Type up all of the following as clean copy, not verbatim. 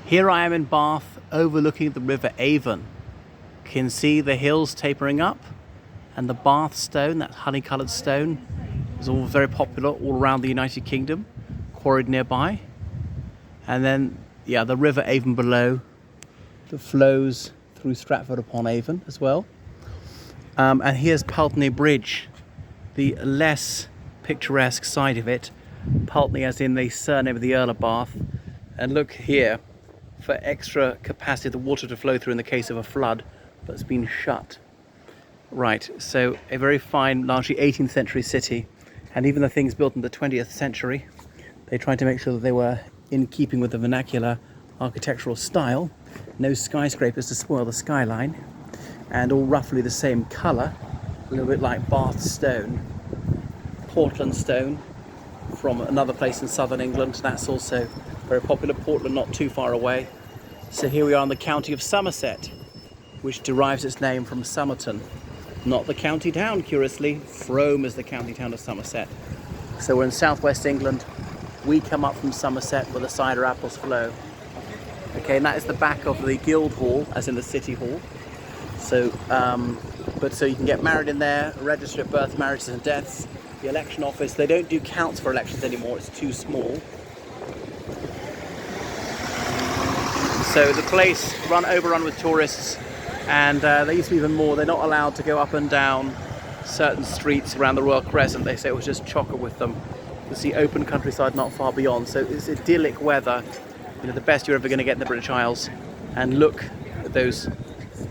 Here I am in Bath, overlooking the River Avon. You can see the hills tapering up, and the Bath stone, that honey-coloured stone, is all very popular all around the United Kingdom, quarried nearby. And then, yeah, the River Avon below that flows through Stratford-upon-Avon as well. And here's Poultney Bridge, the less picturesque side of it. Poultney as in the surname of the Earl of Bath. And look here, for extra capacity of the water to flow through in the case of a flood, but it's been shut. Right, so a very fine, largely 18th century city, and even the things built in the 20th century, they tried to make sure that they were in keeping with the vernacular architectural style. No skyscrapers to spoil the skyline, and all roughly the same colour, a little bit like Bath stone. Portland stone from another place in southern England, that's also very popular. Portland not too far away. So here we are in the county of Somerset, which derives its name from Somerton. Not the county town, curiously. Frome is the county town of Somerset. So we're in southwest England. We come up from Somerset where the cider apples flow. Okay, and that is the back of the Guildhall, as in the City Hall. So, so you can get married in there, register at birth, marriages and deaths. The election office, they don't do counts for elections anymore, it's too small. So the place overrun with tourists, and there used to be even more. They're not allowed to go up and down certain streets around the Royal Crescent. They say it was just chocker with them. You see open countryside not far beyond. So it's idyllic weather, you know, the best you're ever going to get in the British Isles. And look at those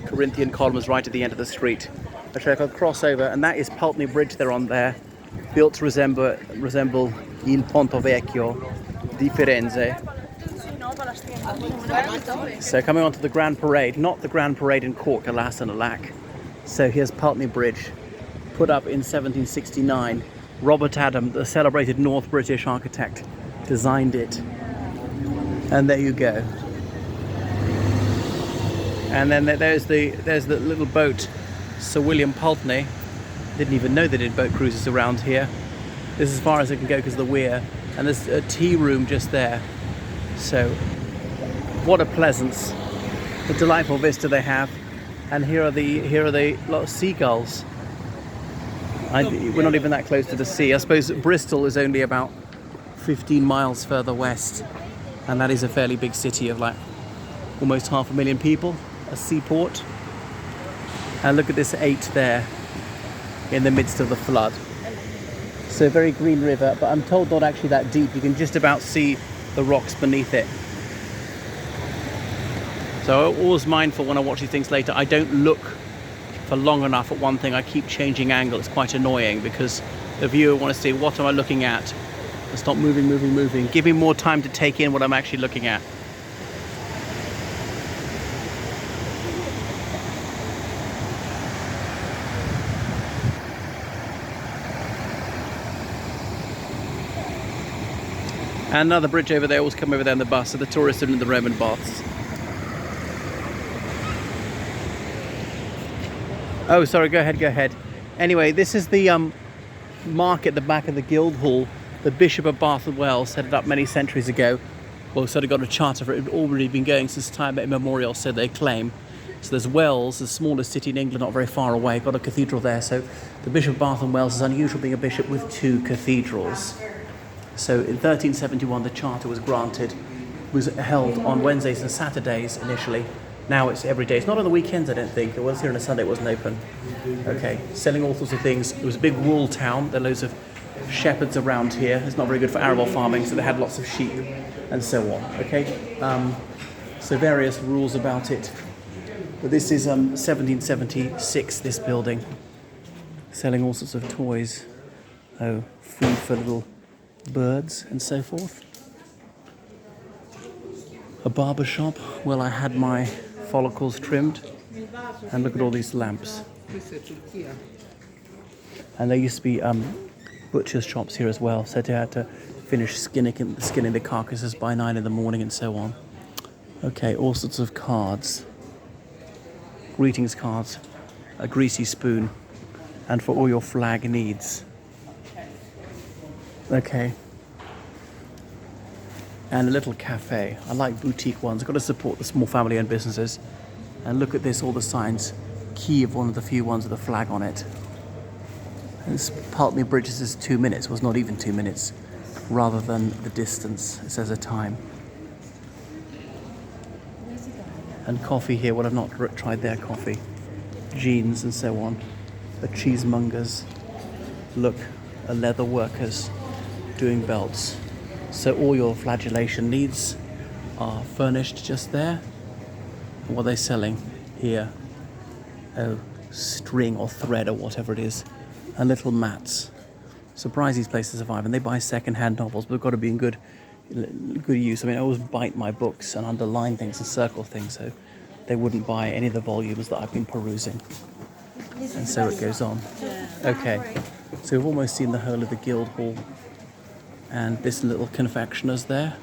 Corinthian columns right at the end of the street. Actually, I'll cross over, and that is Poultney Bridge they're on there, built to resemble Il Ponte Vecchio di Firenze. So coming on to the Grand Parade, not the Grand Parade in Cork, alas and alack. So here's Poultney Bridge, put up in 1769. Robert Adam, the celebrated North British architect, designed it. And there you go. And then there's the little boat, Sir William Poultney. Didn't even know they did boat cruises around here. This is as far as it can go because of the weir. And there's a tea room just there. So, what a pleasance. A delightful vista they have. And here are the lot of seagulls. We're not even that close to the sea. I suppose Bristol is only about 15 miles further west. And that is a fairly big city of like almost 500,000 people. A seaport. And look at this 8 there in the midst of the flood. So very green river, but I'm told not actually that deep. You can just about see the rocks beneath it. So I'm always mindful when I watch these things later, I don't look for long enough at one thing. I keep changing angle. It's quite annoying because the viewer wants to see, what am I looking at? I stop moving. Give me more time to take in what I'm actually looking at. And another bridge over there, always come over there on the bus, so the tourists are in the Roman baths. Oh, sorry, go ahead. Anyway, this is the market at the back of the Guildhall. The Bishop of Bath and Wells set it up many centuries ago. Well, sort of got a charter for it. It had already been going since time immemorial, so they claim. So there's Wells, the smallest city in England, not very far away, got a cathedral there. So the Bishop of Bath and Wells is unusual being a bishop with 2 cathedrals. So in 1371 the charter was granted. It was held on Wednesdays and Saturdays initially. Now it's every day. It's not on the weekends, I don't think. It was here on a Sunday, it wasn't open. Okay, selling all sorts of things. It was a big wool town. There are loads of shepherds around here. It's not very good for arable farming, so they had lots of sheep and so on. Okay, so various rules about it. But this is 1776, this building. Selling all sorts of toys. Oh, food for little birds and so forth. A barber shop. Well, I had my follicles trimmed. And look at all these lamps. And there used to be butcher's shops here as well. So they had to finish skinning the carcasses by 9 in the morning and so on. Okay, all sorts of cards. Greetings cards. A greasy spoon. And for all your flag needs. Okay. and a little cafe. I like boutique ones. I've got to support the small family-owned businesses. And look at this, all the signs. Kiev, one of the few ones with a flag on it. And this Poultney Bridge says 2 minutes, was not even 2 minutes, rather than the distance. It says a time. And coffee here, what I've not tried their coffee. Jeans and so on. The cheesemongers. Look, a leather workers doing belts. So all your flagellation needs are furnished just there. And what are they selling here? Oh, string or thread or whatever it is. And little mats. Surprised these places survive. And they buy second-hand novels, but they've got to be in good use. I mean, I always bite my books and underline things and circle things, so they wouldn't buy any of the volumes that I've been perusing. And so it goes on. Okay, so we've almost seen the whole of the Guildhall. And this little confectioner's there.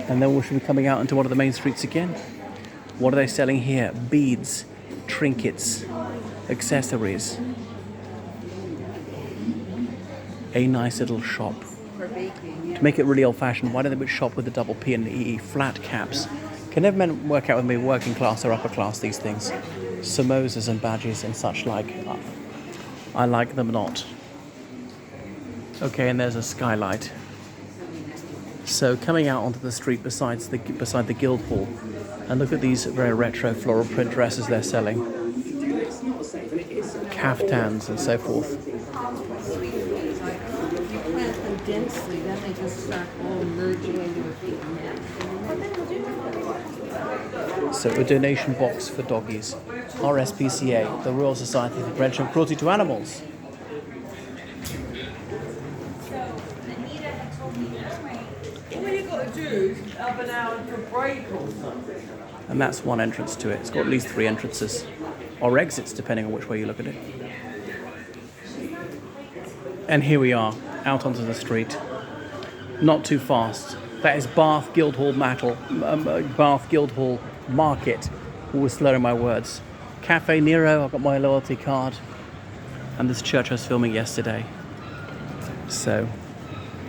And then we should be coming out into one of the main streets again. What are they selling here? Beads, trinkets, accessories. A nice little shop. To make it really old-fashioned, why don't they shop with the double P and the E? Flat caps. Can never men work out with me working class or upper class, these things. Samosas and badges and such like. I like them not. Okay, and there's a skylight. So coming out onto the street beside the Guildhall, and look at these very retro floral print dresses they're selling. Caftans and so forth. Densely, then they just start all merging into a big net. So a donation box for doggies. RSPCA, the Royal Society for Prevention of Cruelty to Animals. All you got to do is have an hour for break or something. And that's one entrance to it. It's got at least 3 entrances. Or exits, depending on which way you look at it. And here we are, out onto the street. Not too fast. That is Bath Guildhall Bath Guildhall Market. Always slurring my words. Cafe Nero, I've got my loyalty card. And this church I was filming yesterday. So,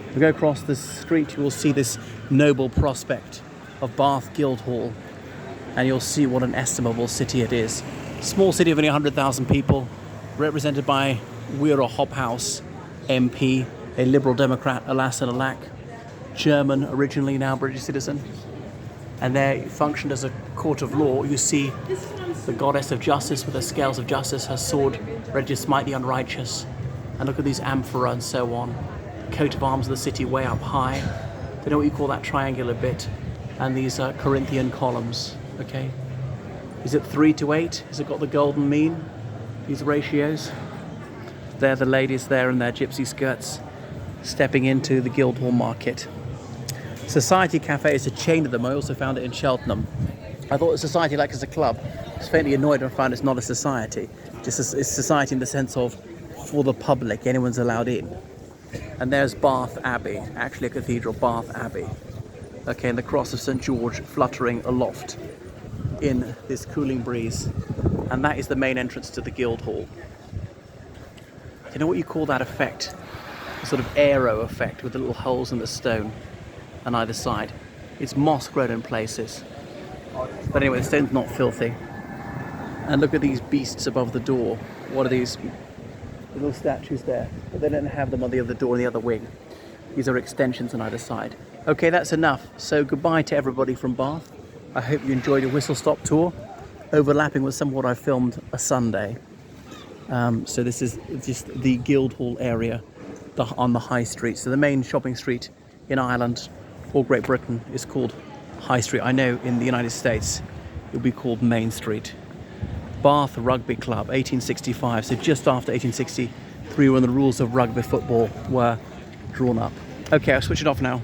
if we go across the street, you will see this noble prospect of Bath Guildhall. And you'll see what an estimable city it is. Small city of only 100,000 people, represented by Weir Hobhouse, MP, a Liberal Democrat, alas and alack, German originally, now British citizen. And there functioned as a court of law. You see the goddess of justice with the scales of justice, her sword ready to smite the unrighteous. And look at these amphora and so on. Coat of arms of the city way up high. Don't know what you call that triangular bit. And these Corinthian columns, okay? Is it 3:8? Has it got the golden mean? These ratios? They're the ladies there in their gypsy skirts, stepping into the Guildhall Market. Society Cafe is a chain of them. I also found it in Cheltenham. I thought a society like as a club. I was faintly annoyed when I found it's not a society. It's society in the sense of for the public, anyone's allowed in. And there's Bath Abbey, actually a cathedral, Bath Abbey. Okay, and the cross of St. George fluttering aloft in this cooling breeze. And that is the main entrance to the Guildhall. Do you know what you call that effect? A sort of aero effect with the little holes in the stone on either side. It's moss grown in places. But anyway, the stone's not filthy. And look at these beasts above the door. What are these little statues there? But they don't have them on the other door and the other wing. These are extensions on either side. Okay, that's enough. So goodbye to everybody from Bath. I hope you enjoyed a whistle-stop tour, overlapping with some of what I filmed a Sunday. So this is just the Guildhall area on the High Street. So the main shopping street in Ireland or Great Britain is called High Street. I know in the United States it will be called Main Street. Bath Rugby Club, 1865. So just after 1863 when the rules of rugby football were drawn up. Okay, I'll switch it off now.